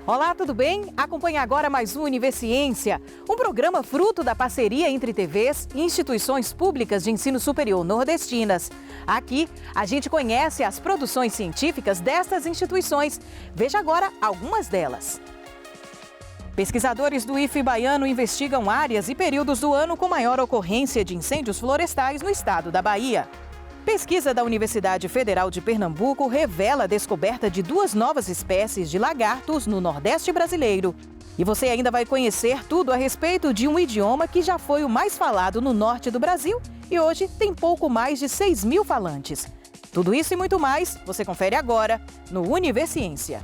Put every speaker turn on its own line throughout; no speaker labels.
Olá, tudo bem? Acompanhe agora mais um Universiência, um programa fruto da parceria entre TVs e instituições públicas de ensino superior nordestinas. Aqui, a gente conhece as produções científicas destas instituições. Veja agora algumas delas. Pesquisadores do IFE baiano investigam áreas e períodos do ano com maior ocorrência de incêndios florestais no estado da Bahia. Pesquisa da Universidade Federal de Pernambuco revela a descoberta de 2 novas espécies de lagartos no Nordeste brasileiro. E você ainda vai conhecer tudo a respeito de um idioma que já foi o mais falado no norte do Brasil e hoje tem pouco mais de 6.000 falantes. Tudo isso e muito mais você confere agora no Universiência.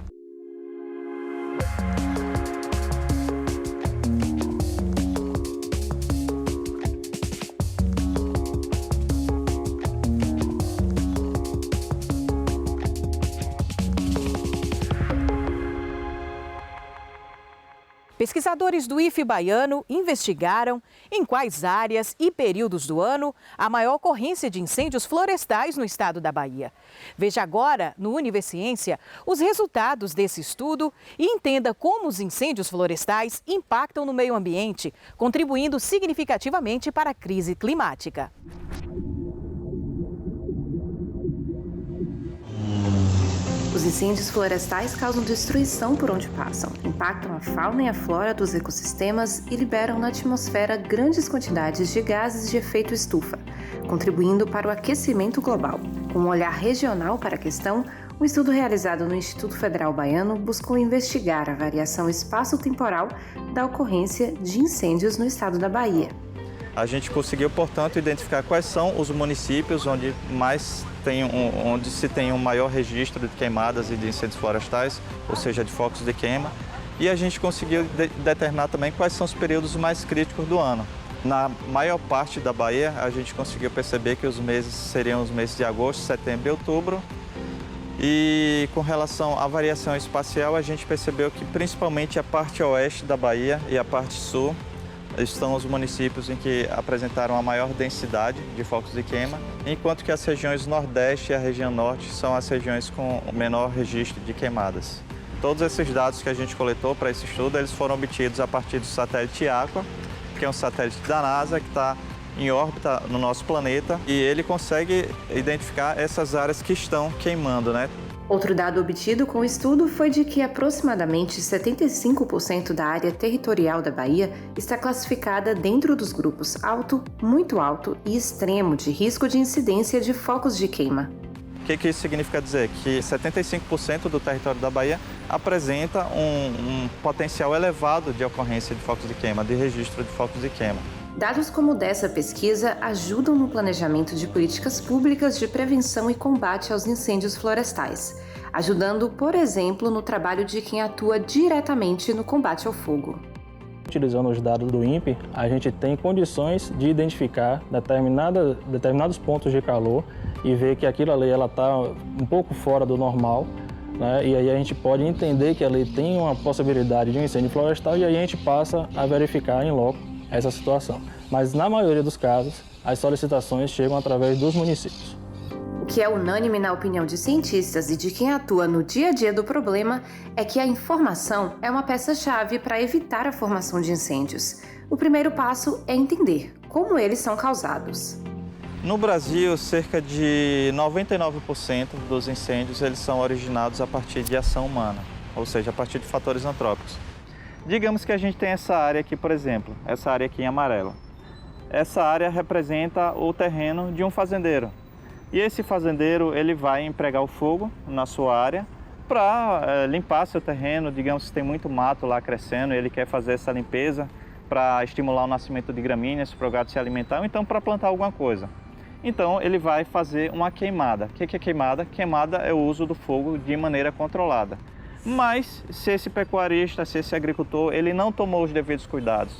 Pesquisadores do IFE baiano investigaram em quais áreas e períodos do ano a maior ocorrência de incêndios florestais no estado da Bahia. Veja agora, no Universiência, os resultados desse estudo e entenda como os incêndios florestais impactam no meio ambiente, contribuindo significativamente para a crise climática.
Os incêndios florestais causam destruição por onde passam, impactam a fauna e a flora dos ecossistemas e liberam na atmosfera grandes quantidades de gases de efeito estufa, contribuindo para o aquecimento global. Com um olhar regional para a questão, um estudo realizado no Instituto Federal Baiano buscou investigar a variação espaço-temporal da ocorrência de incêndios no estado da Bahia.
A gente conseguiu, portanto, identificar quais são os municípios onde se tem um maior registro de queimadas e de incêndios florestais, ou seja, de focos de queima. E a gente conseguiu determinar também quais são os períodos mais críticos do ano. Na maior parte da Bahia, a gente conseguiu perceber que os meses seriam os meses de agosto, setembro e outubro. E com relação à variação espacial, a gente percebeu que principalmente a parte oeste da Bahia e a parte sul estão os municípios em que apresentaram a maior densidade de focos de queima, enquanto que as regiões Nordeste e a região Norte são as regiões com o menor registro de queimadas. Todos esses dados que a gente coletou para esse estudo, eles foram obtidos a partir do satélite Aqua, que é um satélite da NASA que está em órbita no nosso planeta e ele consegue identificar essas áreas que estão queimando, né?
Outro dado obtido com o estudo foi de que aproximadamente 75% da área territorial da Bahia está classificada dentro dos grupos alto, muito alto e extremo de risco de incidência de focos de queima.
O que isso significa dizer? Que 75% do território da Bahia apresenta um potencial elevado de ocorrência de focos de queima, de registro de focos de queima.
Dados como o dessa pesquisa ajudam no planejamento de políticas públicas de prevenção e combate aos incêndios florestais, ajudando, por exemplo, no trabalho de quem atua diretamente no combate ao fogo.
Utilizando os dados do INPE, a gente tem condições de identificar determinados pontos de calor e ver que aquilo ali está um pouco fora do normal, né? E aí a gente pode entender que ali tem uma possibilidade de um incêndio florestal e aí a gente passa a verificar em loco essa situação. Mas na maioria dos casos, as solicitações chegam através dos municípios.
O que é unânime na opinião de cientistas e de quem atua no dia a dia do problema é que a informação é uma peça-chave para evitar a formação de incêndios. O primeiro passo é entender como eles são causados.
No Brasil, cerca de 99% dos incêndios eles são originados a partir de ação humana, ou seja, a partir de fatores antrópicos. Digamos que a gente tem essa área aqui, por exemplo, essa área aqui em amarelo. Essa área representa o terreno de um fazendeiro. E esse fazendeiro ele vai empregar o fogo na sua área para limpar seu terreno. Digamos que tem muito mato lá crescendo, ele quer fazer essa limpeza para estimular o nascimento de gramíneas, para o gado se alimentar, ou então para plantar alguma coisa. Então ele vai fazer uma queimada. O que é queimada? Queimada é o uso do fogo de maneira controlada. Mas se esse pecuarista, se esse agricultor, ele não tomou os devidos cuidados,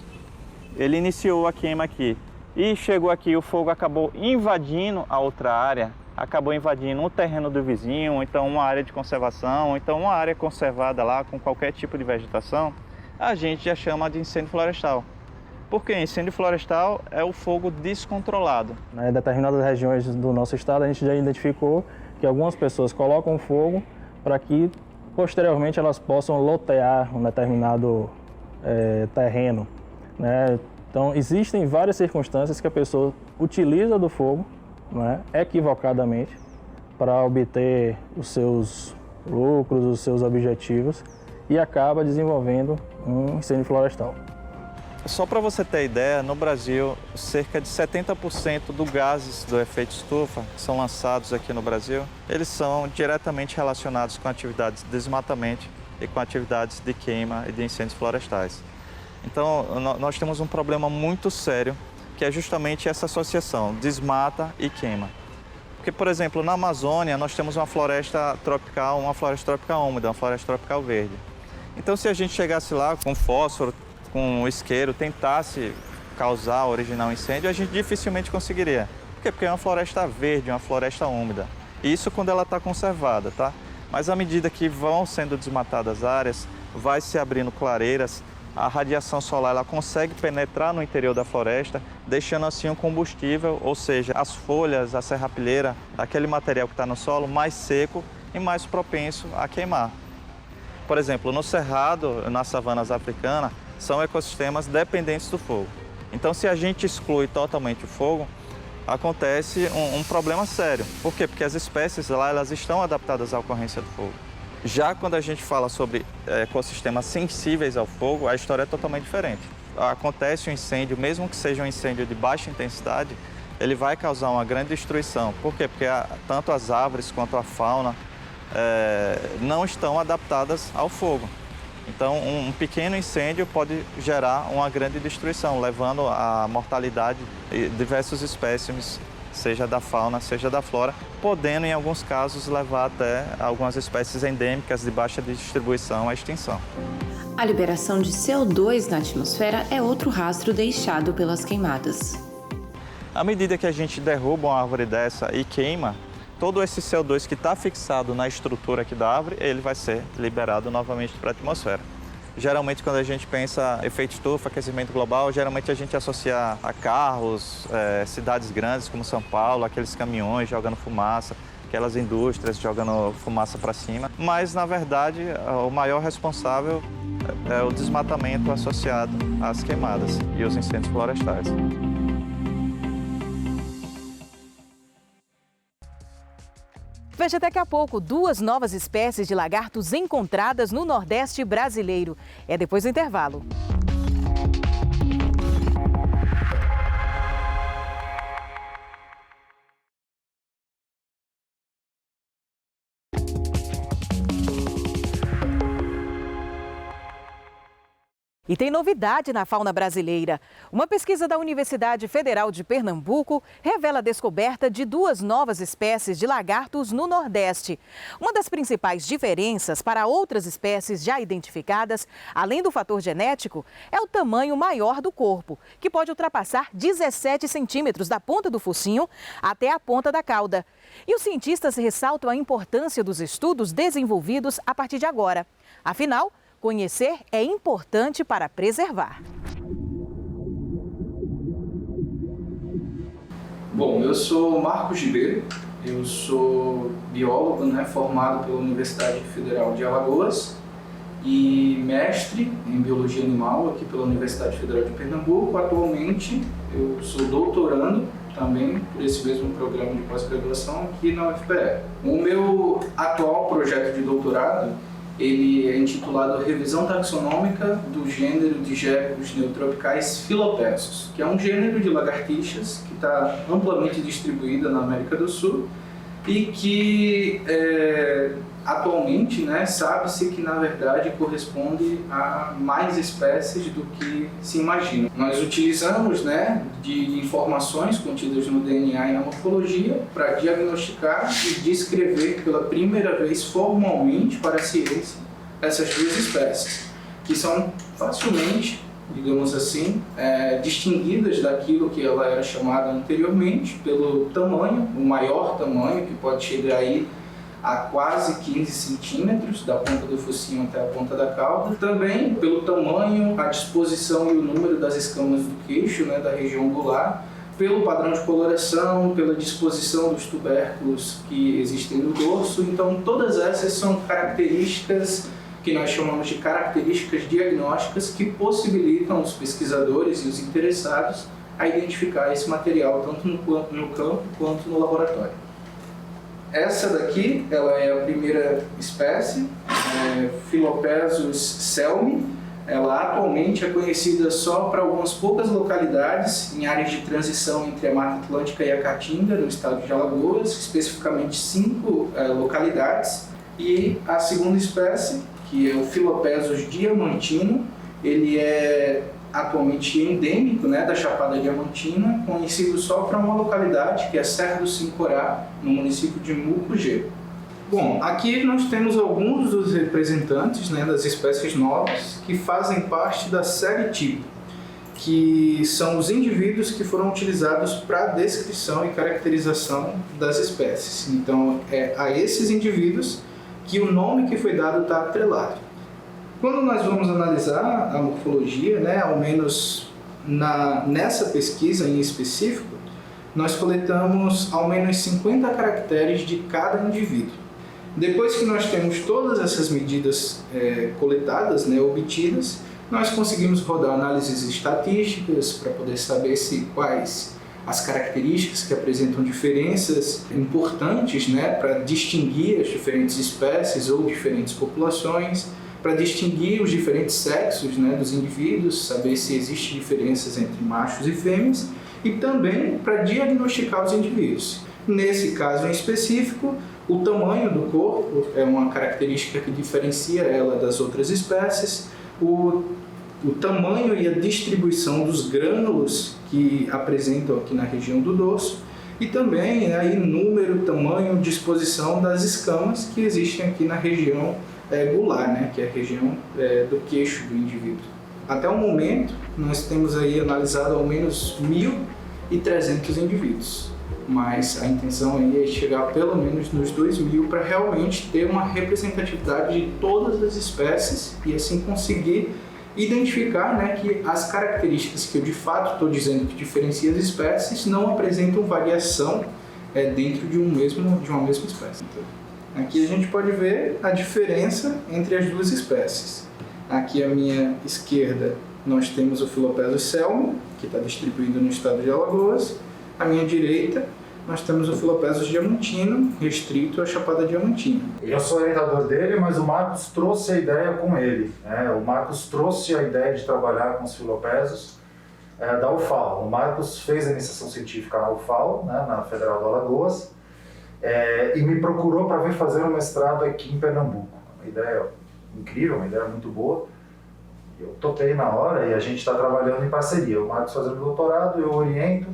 ele iniciou a queima aqui e chegou aqui, o fogo acabou invadindo a outra área, acabou invadindo um terreno do vizinho, ou então uma área de conservação, ou então uma área conservada lá com qualquer tipo de vegetação, a gente já chama de incêndio florestal. Porque incêndio florestal é o fogo descontrolado.
Em determinadas regiões do nosso estado, a gente já identificou que algumas pessoas colocam fogo para que posteriormente elas possam lotear um determinado terreno, né? Então, existem várias circunstâncias que a pessoa utiliza do fogo, né, equivocadamente para obter os seus lucros, os seus objetivos e acaba desenvolvendo um incêndio florestal.
Só para você ter ideia, no Brasil, cerca de 70% dos gases do efeito estufa que são lançados aqui no Brasil, eles são diretamente relacionados com atividades de desmatamento e com atividades de queima e de incêndios florestais. Então, nós temos um problema muito sério, que é justamente essa associação, desmata e queima. Porque, por exemplo, na Amazônia, nós temos uma floresta tropical úmida, uma floresta tropical verde. Então, se a gente chegasse lá com fósforo, com isqueiro, tentasse originar um incêndio, a gente dificilmente conseguiria. Por quê? Porque é uma floresta verde, uma floresta úmida. Isso quando ela está conservada, tá? Mas à medida que vão sendo desmatadas áreas, vai se abrindo clareiras, a radiação solar ela consegue penetrar no interior da floresta, deixando assim um combustível, ou seja, as folhas, a serrapilheira, aquele material que está no solo, mais seco e mais propenso a queimar. Por exemplo, no cerrado, nas savanas africanas, são ecossistemas dependentes do fogo. Então, se a gente exclui totalmente o fogo, acontece um problema sério. Por quê? Porque as espécies lá elas estão adaptadas à ocorrência do fogo. Já quando a gente fala sobre ecossistemas sensíveis ao fogo, a história é totalmente diferente. Acontece um incêndio, mesmo que seja um incêndio de baixa intensidade, ele vai causar uma grande destruição. Por quê? Porque tanto as árvores quanto a fauna não estão adaptadas ao fogo. Então, um pequeno incêndio pode gerar uma grande destruição, levando à mortalidade de diversos espécimes, seja da fauna, seja da flora, podendo, em alguns casos, levar até algumas espécies endêmicas de baixa distribuição à extinção.
A liberação de CO2 na atmosfera é outro rastro deixado pelas queimadas.
À medida que a gente derruba uma árvore dessa e queima, todo esse CO2 que está fixado na estrutura aqui da árvore, ele vai ser liberado novamente para a atmosfera. Geralmente, quando a gente pensa em efeito estufa, aquecimento global, geralmente a gente associa a carros, cidades grandes como São Paulo, aqueles caminhões jogando fumaça, aquelas indústrias jogando fumaça para cima. Mas, na verdade, o maior responsável é o desmatamento associado às queimadas e os incêndios florestais.
Veja daqui a pouco 2 novas espécies de lagartos encontradas no Nordeste brasileiro. É depois do intervalo. E tem novidade na fauna brasileira. Uma pesquisa da Universidade Federal de Pernambuco revela a descoberta de 2 novas espécies de lagartos no Nordeste. Uma das principais diferenças para outras espécies já identificadas, além do fator genético, é o tamanho maior do corpo, que pode ultrapassar 17 centímetros da ponta do focinho até a ponta da cauda. E os cientistas ressaltam a importância dos estudos desenvolvidos a partir de agora. Afinal, conhecer é importante para preservar.
Bom, eu sou Marcos Ribeiro, eu sou biólogo, formado pela Universidade Federal de Alagoas e mestre em Biologia Animal aqui pela Universidade Federal de Pernambuco. Atualmente eu sou doutorando também por esse mesmo programa de pós-graduação aqui na UFPE. O meu atual projeto de doutorado ele é intitulado Revisão Taxonômica do Gênero de Gecos Neotropicais Philopezus, que é um gênero de lagartixas que está amplamente distribuída na América do Sul e que atualmente sabe-se que na verdade corresponde a mais espécies do que se imagina. Nós utilizamos de informações contidas no DNA e na morfologia para diagnosticar e descrever pela primeira vez formalmente para a ciência essas 2 espécies, que são facilmente, digamos assim, distinguidas daquilo que ela era chamada anteriormente pelo tamanho, o maior tamanho, que pode chegar aí a quase 15 centímetros da ponta do focinho até a ponta da cauda. Também pelo tamanho, a disposição e o número das escamas do queixo, da região gular, pelo padrão de coloração, pela disposição dos tubérculos que existem no dorso. Então, todas essas são características que nós chamamos de características diagnósticas que possibilitam os pesquisadores e os interessados a identificar esse material tanto no campo quanto no laboratório. Essa daqui, ela é a primeira espécie, Philopezus selmi. Ela atualmente é conhecida só para algumas poucas localidades em áreas de transição entre a Mata Atlântica e a Caatinga, no estado de Alagoas, especificamente 5 localidades. E a segunda espécie, que é o Philopezus diamantino, ele é atualmente endêmico, da Chapada Diamantina, conhecido só para uma localidade, que é Serra do Sincorá, no município de Mucugê. Bom, aqui nós temos alguns dos representantes das espécies novas que fazem parte da série tipo, que são os indivíduos que foram utilizados para a descrição e caracterização das espécies. Então, é a esses indivíduos que o nome que foi dado está atrelado. Quando nós vamos analisar a morfologia, ao menos nessa pesquisa em específico, nós coletamos ao menos 50 caracteres de cada indivíduo. Depois que nós temos todas essas medidas coletadas, obtidas, nós conseguimos rodar análises estatísticas para poder saber quais as características que apresentam diferenças importantes, para distinguir as diferentes espécies ou diferentes populações, para distinguir os diferentes sexos dos indivíduos, saber se existem diferenças entre machos e fêmeas, e também para diagnosticar os indivíduos. Nesse caso em específico, o tamanho do corpo é uma característica que diferencia ela das outras espécies, o tamanho e a distribuição dos grânulos que apresentam aqui na região do dorso, e também número, tamanho, disposição das escamas que existem aqui na região gular, que é a região do queixo do indivíduo. Até o momento, nós temos aí analisado ao menos 1.300 indivíduos, mas a intenção aí é chegar pelo menos nos 2.000 para realmente ter uma representatividade de todas as espécies e assim conseguir identificar que as características que eu de fato estou dizendo que diferencia as espécies não apresentam variação dentro de uma mesma espécie. Então, aqui a gente pode ver a diferença entre as duas espécies. Aqui à minha esquerda nós temos o Philopezus selmi, que está distribuído no estado de Alagoas. À minha direita nós temos o Philopezus diamantino, restrito à Chapada Diamantina.
Eu sou orientador dele, mas o Marcos trouxe a ideia com ele. O Marcos trouxe a ideia de trabalhar com os Philopezus da UFAL. O Marcos fez a iniciação científica na UFAL, na Federal do Alagoas, e me procurou para vir fazer um mestrado aqui em Pernambuco. Uma ideia incrível, uma ideia muito boa. Eu topei na hora e a gente está trabalhando em parceria. O Marcos fazendo doutorado, eu oriento.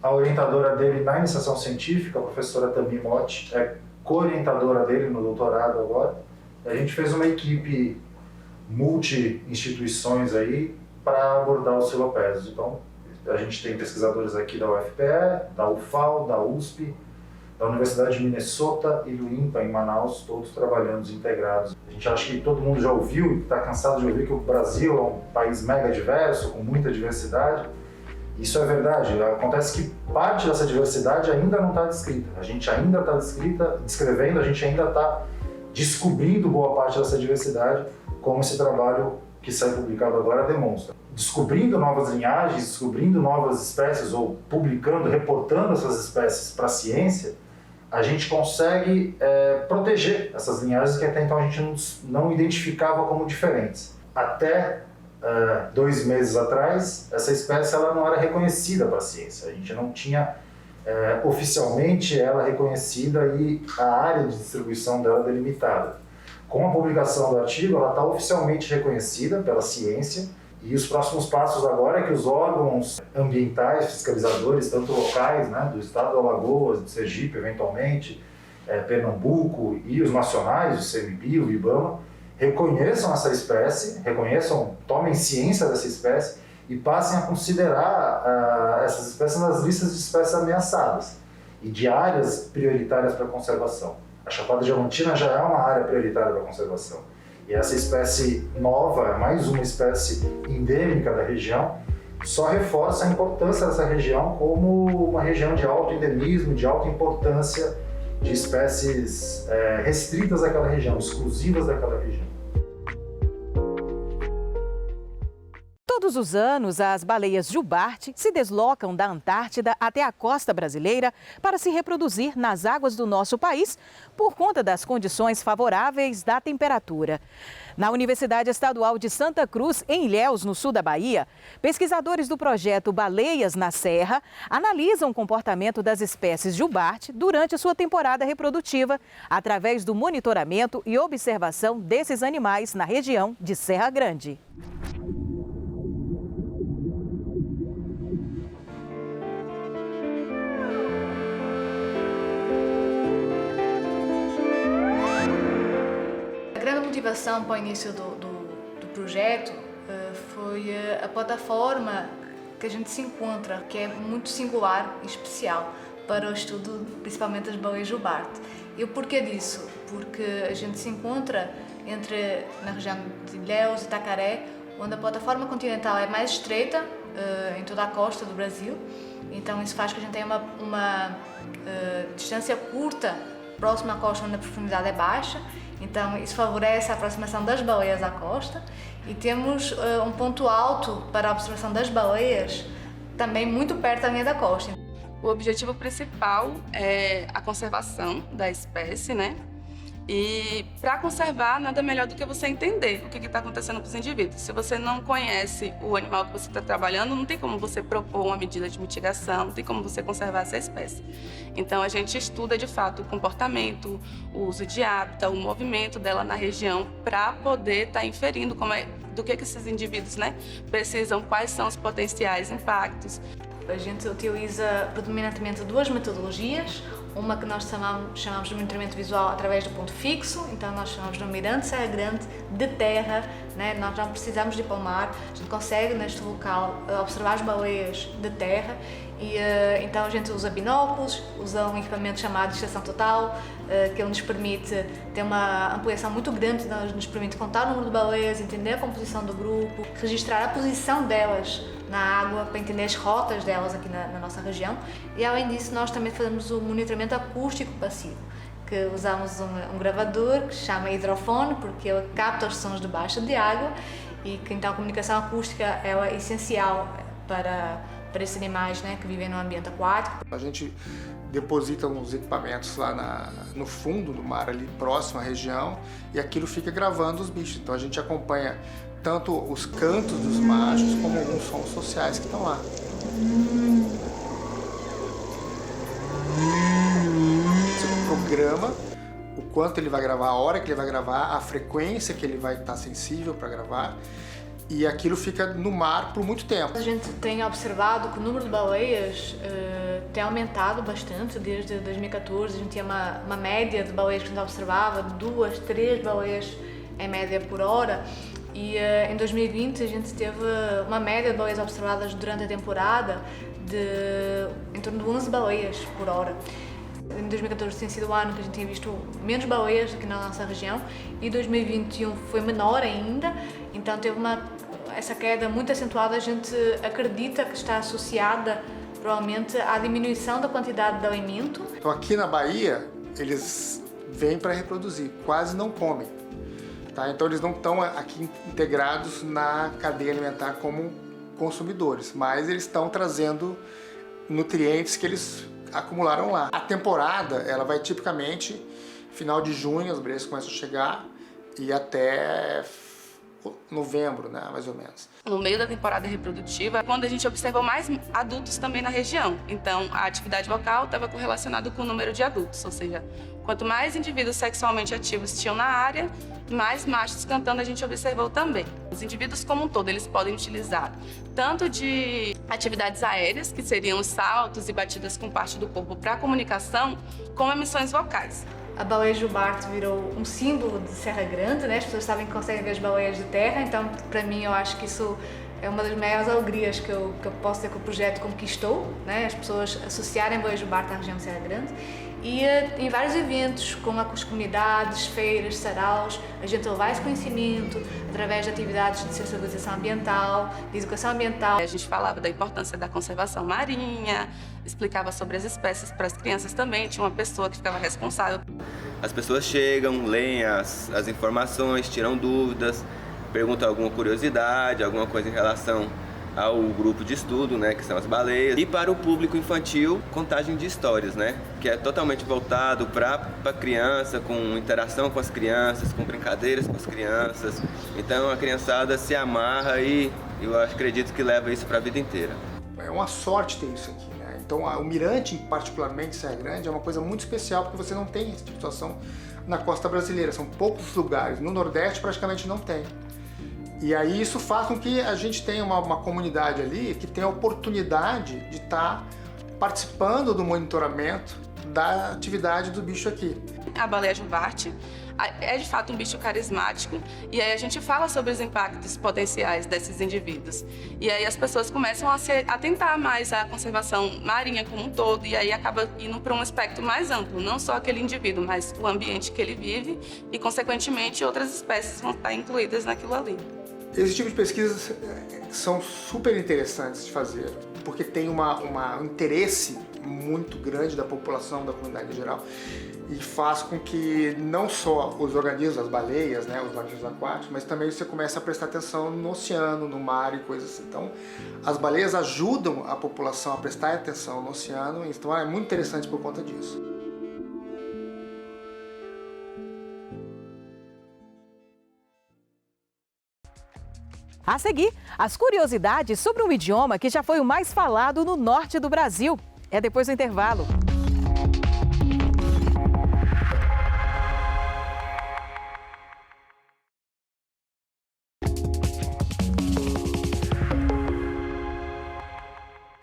A orientadora dele na iniciação científica, a professora Tami Motti, é co-orientadora dele no doutorado agora. A gente fez uma equipe multi-instituições aí para abordar os Philopezus. Então, a gente tem pesquisadores aqui da UFPE, da UFAL, da USP, da Universidade de Minnesota e do INPA em Manaus, todos trabalhando integrados. A gente acha que todo mundo já ouviu e está cansado de ouvir que o Brasil é um país mega diverso, com muita diversidade. Isso é verdade. Acontece que parte dessa diversidade ainda não está descrita. A gente ainda está descrevendo, a gente ainda está descobrindo boa parte dessa diversidade, como esse trabalho que sai publicado agora demonstra. Descobrindo novas linhagens, descobrindo novas espécies ou publicando, reportando essas espécies para a ciência, a gente consegue proteger essas linhagens que até então a gente não identificava como diferentes. Até 2 meses atrás, essa espécie ela não era reconhecida para a ciência. A gente não tinha oficialmente ela reconhecida e a área de distribuição dela delimitada. Com a publicação do artigo, ela está oficialmente reconhecida pela ciência e os próximos passos agora é que os órgãos ambientais, fiscalizadores, tanto locais, do estado do Alagoas, de Sergipe, eventualmente, Pernambuco e os nacionais, o CMBio, o IBAMA, reconheçam essa espécie, tomem ciência dessa espécie e passem a considerar essas espécies nas listas de espécies ameaçadas e de áreas prioritárias para conservação. A Chapada Diamantina já é uma área prioritária para conservação. E essa espécie nova, mais uma espécie endêmica da região, só reforça a importância dessa região como uma região de alto endemismo, de alta importância de espécies restritas daquela região, exclusivas daquela região.
Todos os anos, as baleias jubarte se deslocam da Antártida até a costa brasileira para se reproduzir nas águas do nosso país por conta das condições favoráveis da temperatura. Na Universidade Estadual de Santa Cruz, em Ilhéus, no sul da Bahia, pesquisadores do projeto Baleias na Serra analisam o comportamento das espécies jubarte durante sua temporada reprodutiva, através do monitoramento e observação desses animais na região de Serra Grande.
A grande motivação para o início do projeto foi a plataforma que a gente se encontra, que é muito singular e especial para o estudo, principalmente das baleias jubarte. E o porquê disso? Porque a gente se encontra na região de Ilhéus e Itacaré, onde a plataforma continental é mais estreita em toda a costa do Brasil. Então isso faz que a gente tenha uma distância curta próxima à costa, onde a profundidade é baixa. Então isso favorece a aproximação das baleias à costa, e temos um ponto alto para a observação das baleias também muito perto da linha da costa.
O objetivo principal é a conservação da espécie, né? E para conservar, nada melhor do que você entender o que está acontecendo com os indivíduos. Se você não conhece o animal que você está trabalhando, não tem como você propor uma medida de mitigação, não tem como você conservar essa espécie. Então, a gente estuda, de fato, o comportamento, o uso de hábitat, o movimento dela na região, para poder estar inferindo do que esses indivíduos, né, precisam, quais são os potenciais impactos.
A gente utiliza predominantemente duas metodologias. Uma que nós chamamos de monitoramento visual através do ponto fixo, então nós chamamos de Mirante Serra Grande, de terra, né? Nós não precisamos de ir para o mar, a gente consegue neste local observar as baleias de terra, e então a gente usa binóculos, usa um equipamento chamado de estação total, que ele nos permite ter uma ampliação muito grande, nos permite contar o número de baleias, entender a composição do grupo, registrar a posição delas na água, para entender as rotas delas aqui na nossa região. E além disso, nós também fazemos o monitoramento acústico passivo, que usamos um gravador que se chama hidrofone, porque ele capta os sons de baixa de água, e que então a comunicação acústica é essencial para esses animais, né, que vivem no ambiente aquático.
A gente deposita uns equipamentos lá no fundo do mar, ali próximo à região, e aquilo fica gravando os bichos. Então a gente acompanha tanto os cantos dos machos como alguns sons sociais que estão lá. Você programa o quanto ele vai gravar, a hora que ele vai gravar, a frequência que ele vai estar sensível para gravar, e aquilo fica no mar por muito tempo.
A gente tem observado que o número de baleias tem aumentado bastante desde 2014. A gente tinha uma média de baleias que a gente observava, 2, 3 baleias em média por hora. E em 2020 a gente teve uma média de baleias observadas durante a temporada de em torno de 11 baleias por hora. Em 2014 tem sido o ano que a gente tinha visto menos baleias aqui na nossa região, e 2021 foi menor ainda, então teve essa queda muito acentuada. A gente acredita que está associada provavelmente à diminuição da quantidade de alimento.
Então aqui na Bahia eles vêm para reproduzir, quase não comem. Tá? Então eles não estão aqui integrados na cadeia alimentar como consumidores, mas eles estão trazendo nutrientes que eles acumularam lá. A temporada ela vai tipicamente final de junho, as baleias começam a chegar, e até novembro, né, mais ou menos.
No meio da temporada reprodutiva, quando a gente observou mais adultos também na região. Então, a atividade vocal estava correlacionada com o número de adultos, ou seja, quanto mais indivíduos sexualmente ativos tinham na área, mais machos cantando a gente observou também. Os indivíduos como um todo, eles podem utilizar tanto de atividades aéreas, que seriam os saltos e batidas com parte do corpo para comunicação, como emissões vocais.
A baleia jubarte virou um símbolo de Serra Grande, né? As pessoas sabem que conseguem ver as baleias de terra, então para mim eu acho que isso é uma das maiores alegrias que eu posso ter que o projeto conquistou, né? As pessoas associarem a baleia jubarte à região de Serra Grande. e em vários eventos, como com as comunidades, feiras, saraus, a gente levar esse conhecimento através de atividades de sensibilização ambiental, de educação ambiental.
A gente falava da importância da conservação marinha, explicava sobre as espécies para as crianças também, tinha uma pessoa que ficava responsável.
As pessoas chegam, leem as informações, tiram dúvidas, perguntam alguma curiosidade, alguma coisa em relação ao grupo de estudo, né, que são as baleias. E para o público infantil, contagem de histórias, né, que é totalmente voltado para a criança, com interação com as crianças, com brincadeiras com as crianças. Então a criançada se amarra e eu acredito que leva isso para a vida inteira.
É uma sorte ter isso aqui, né? Então o Mirante, particularmente Serra Grande, é uma coisa muito especial porque você não tem esse tipo de situação na costa brasileira. São poucos lugares. No Nordeste praticamente não tem. E aí isso faz com que a gente tenha uma comunidade ali que tem a oportunidade de estar participando do monitoramento da atividade do bicho aqui.
A baleia juvarte é de fato um bicho carismático e aí a gente fala sobre os impactos potenciais desses indivíduos. E aí as pessoas começam a se atentar mais à conservação marinha como um todo e aí acaba indo para um aspecto mais amplo, não só aquele indivíduo, mas o ambiente que ele vive e, consequentemente, outras espécies vão estar incluídas naquilo ali.
Esse tipo de pesquisas são super interessantes de fazer, porque tem um interesse muito grande da população, da comunidade em geral, e faz com que não só os organismos, as baleias, né, os organismos aquáticos, mas também você começa a prestar atenção no oceano, no mar e coisas assim. Então, as baleias ajudam a população a prestar atenção no oceano, então é muito interessante por conta disso.
A seguir, as curiosidades sobre um idioma que já foi o mais falado no norte do Brasil. É depois do intervalo.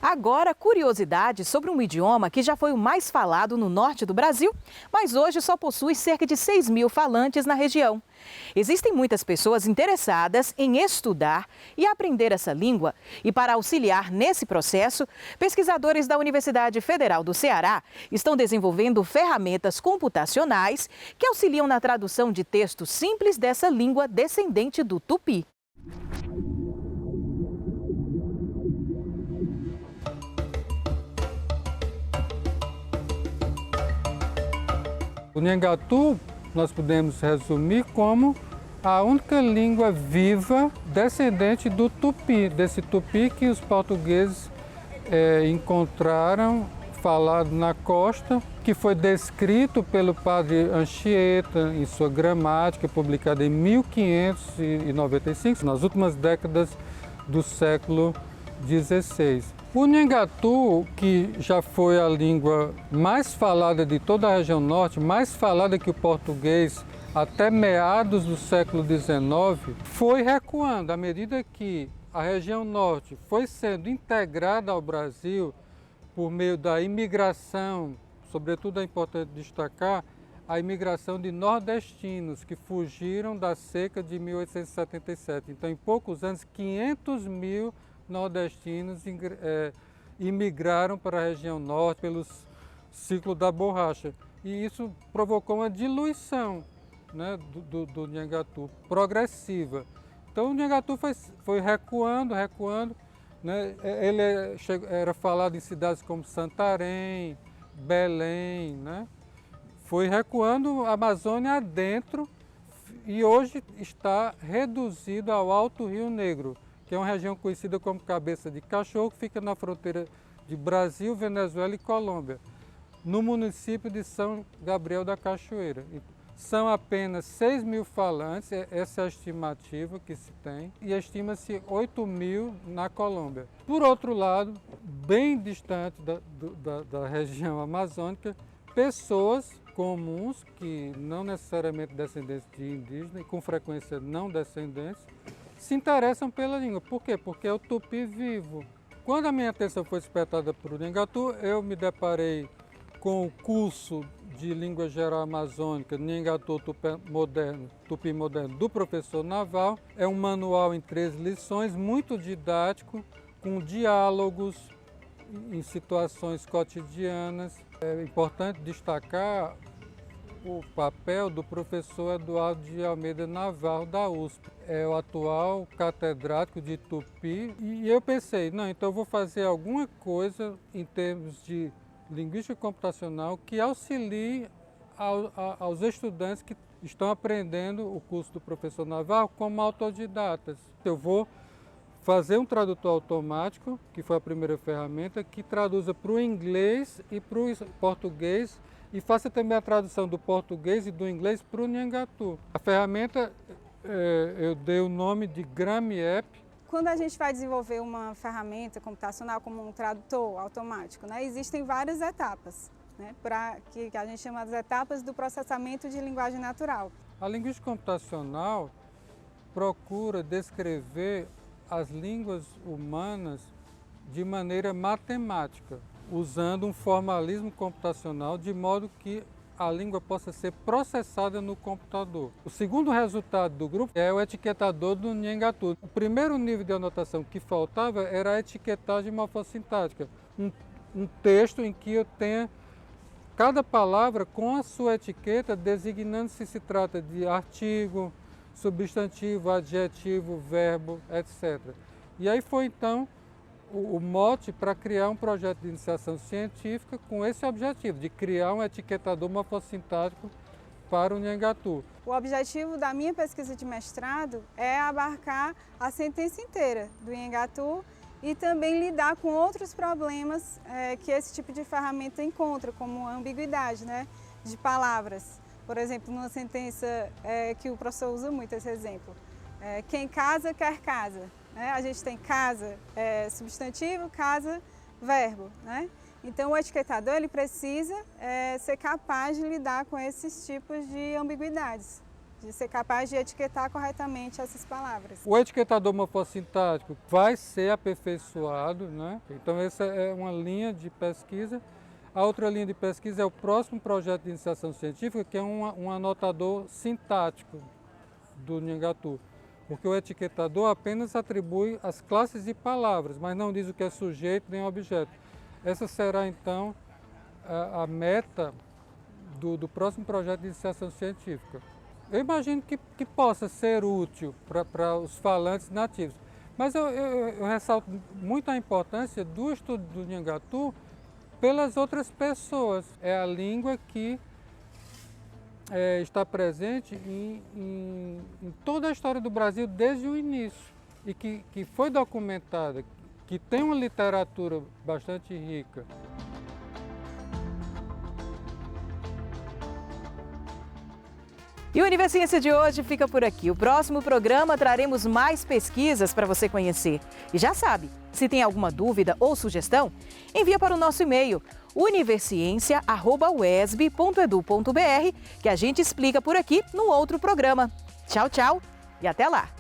Agora, curiosidades sobre um idioma que já foi o mais falado no norte do Brasil, mas hoje só possui cerca de 6.000 falantes na região. Existem muitas pessoas interessadas em estudar e aprender essa língua e, para auxiliar nesse processo, pesquisadores da Universidade Federal do Ceará estão desenvolvendo ferramentas computacionais que auxiliam na tradução de textos simples dessa língua descendente do tupi.
O Nhangatu nós podemos resumir como a única língua viva descendente do tupi, desse tupi que os portugueses encontraram falado na costa, que foi descrito pelo padre Anchieta em sua gramática, publicada em 1595, nas últimas décadas do século XVI. O Nhangatu, que já foi a língua mais falada de toda a região norte, mais falada que o português até meados do século XIX, foi recuando à medida que a região norte foi sendo integrada ao Brasil por meio da imigração, sobretudo é importante destacar a imigração de nordestinos que fugiram da seca de 1877. Então, em poucos anos, 500 mil nordestinos imigraram para a região norte pelo ciclo da borracha. E isso provocou uma diluição, né, do Nhangatu, progressiva. Então o Nhangatu foi recuando, né? Ele era falado em cidades como Santarém, Belém, né? Foi recuando a Amazônia adentro e hoje está reduzido ao Alto Rio Negro, que é uma região conhecida como Cabeça de Cachorro, que fica na fronteira de Brasil, Venezuela e Colômbia, no município de São Gabriel da Cachoeira. São apenas 6.000 falantes, essa é a estimativa que se tem, e estima-se 8.000 na Colômbia. Por outro lado, bem distante da região amazônica, pessoas comuns, que não necessariamente descendentes de indígenas, e com frequência não descendentes, se interessam pela língua. Por quê? Porque é o tupi vivo. Quando a minha atenção foi despertada para o Nhangatu, eu me deparei com o curso de Língua Geral Amazônica, Nhangatu Tupi Moderno, do professor Naval. É um manual em 13 lições, muito didático, com diálogos em situações cotidianas, É importante destacar o papel do professor Eduardo de Almeida Navarro, da USP. É o atual catedrático de Tupi. E eu pensei, não, então eu vou fazer alguma coisa em termos de linguística computacional que auxilie aos estudantes que estão aprendendo o curso do professor Navarro como autodidatas. Eu vou fazer um tradutor automático, que foi a primeira ferramenta, que traduza para o inglês e para o português e faça também a tradução do português e do inglês para o Nhangatu. A ferramenta eu dei o nome de GramApp.
Quando a gente vai desenvolver uma ferramenta computacional como um tradutor automático, né, existem várias etapas, né, que a gente chama de etapas do processamento de linguagem natural.
A linguística computacional procura descrever as línguas humanas de maneira matemática, usando um formalismo computacional de modo que a língua possa ser processada no computador. O segundo resultado do grupo é o etiquetador do Nhangatu. O primeiro nível de anotação que faltava era a etiquetagem morfossintática, um texto em que eu tenha cada palavra com a sua etiqueta designando se trata de artigo, substantivo, adjetivo, verbo, etc. E aí foi então o mote para criar um projeto de iniciação científica com esse objetivo, de criar um etiquetador morfossintático para o Nhangatu.
O objetivo da minha pesquisa de mestrado é abarcar a sentença inteira do Nhangatu e também lidar com outros problemas que esse tipo de ferramenta encontra, como a ambiguidade, né, de palavras. Por exemplo, numa sentença que o professor usa muito esse exemplo, quem casa quer casa. Né? A gente tem casa substantivo, casa verbo. Né? Então o etiquetador ele precisa ser capaz de lidar com esses tipos de ambiguidades, de ser capaz de etiquetar corretamente essas palavras.
O etiquetador morfossintático vai ser aperfeiçoado, né? Então essa é uma linha de pesquisa. A outra linha de pesquisa é o próximo projeto de iniciação científica, que é um anotador sintático do Nhangatu. Porque o etiquetador apenas atribui as classes de palavras, mas não diz o que é sujeito nem objeto. Essa será, então, a meta do próximo projeto de iniciação científica. Eu imagino que possa ser útil para os falantes nativos, mas eu ressalto muito a importância do estudo do Nhangatu pelas outras pessoas. É a língua que está presente em toda a história do Brasil desde o início e que foi documentada, que tem uma literatura bastante rica.
E o Univerciência de hoje fica por aqui. O próximo programa traremos mais pesquisas para você conhecer. E já sabe, se tem alguma dúvida ou sugestão, envia para o nosso e-mail universiencia@uesb.edu.br que a gente explica por aqui no outro programa. Tchau, tchau e até lá!